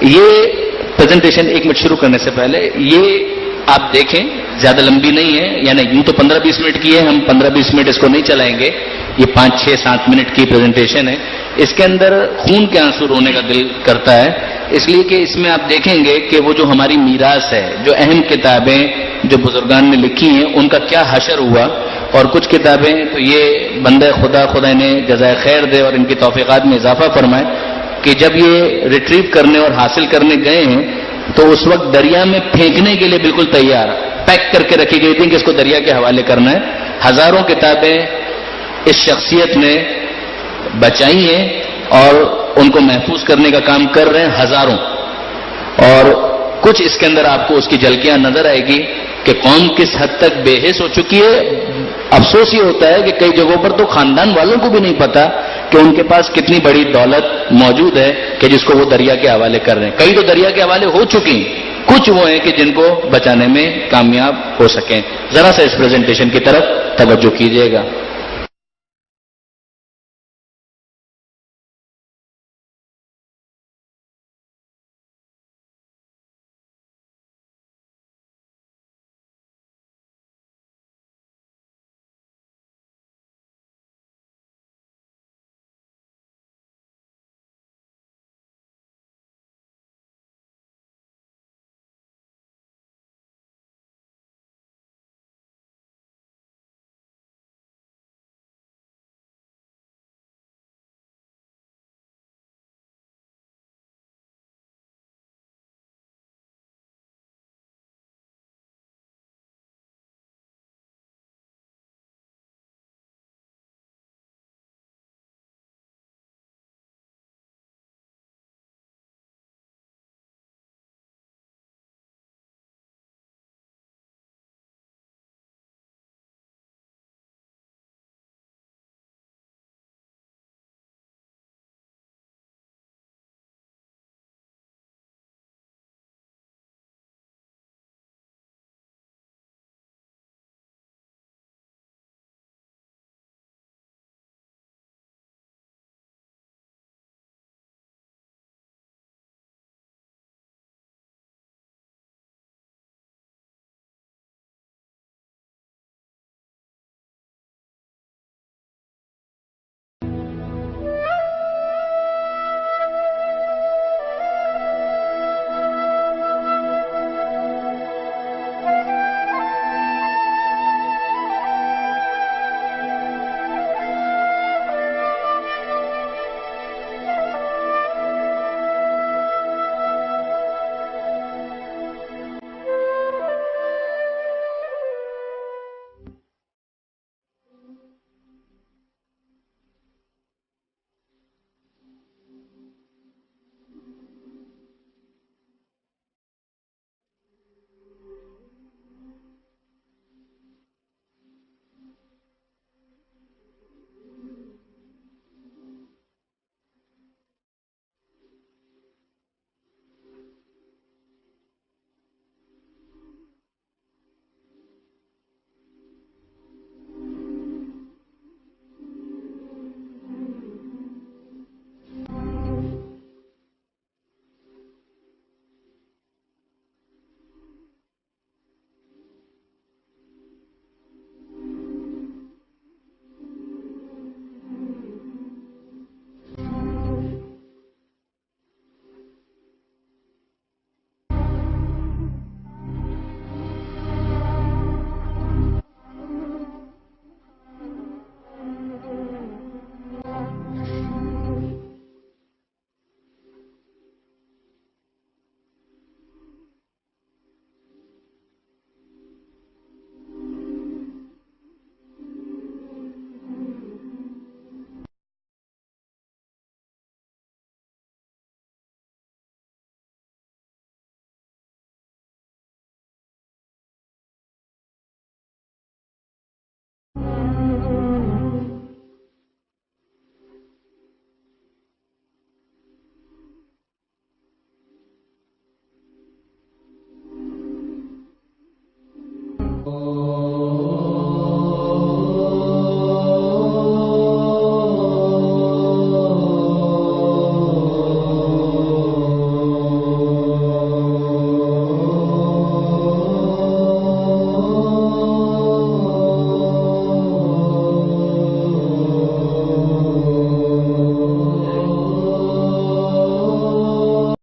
ये presentation 1 minute शुरू करने से पहले ये आप देखें, ज्यादा लंबी नहीं है, यानी यूं तो 15-20 मिनट की है, हम 15-20 मिनट इसको नहीं चलाएंगे, ये 5-6-7 मिनट की प्रेजेंटेशन है। इसके अंदर खून के आंसू रोने का दिल करता है, इसलिए कि इसमें आप देखेंगे कि वो जो हमारी मीरास है, जो अहम किताबें जो बुजुर्गान ने लिखी हैं, उनका क्या हशर हुआ। और कुछ किताबें तो ये बंदे खुदा इन्हें जज़ाए खैर दे और इनकी तौफीकात में इजाफा फरमाए कि जब ये रिट्रीव करने और हासिल करने गए हैं तो उस वक्त दरिया में फेंकने के लिए बिल्कुल तैयार, पैक करके रखी गई थी कि इसको दरिया के हवाले करना है। हजारों किताबें इस शख्सियत ने बचाई हैं और उनको महफूज करने का काम कर रहे हैं हजारों। और कुछ इसके अंदर आपको उसकी झलकियां नजर आएगी कि कौम किस हद तक बेहिस हो चुकी है। अफसोस ये होता है कि कई जगहों पर तो खानदान वालों को भी नहीं पता कि उनके पास कितनी बड़ी दौलत मौजूद है कि जिसको वो दरिया के हवाले कर रहे हैं। कई तो दरिया के हवाले हो चुकी, कुछ वो हैं कि जिनको बचाने में कामयाब हो सकें। जरा सा इस प्रेजेंटेशन की तरफ तवज्जो कीजिएगा।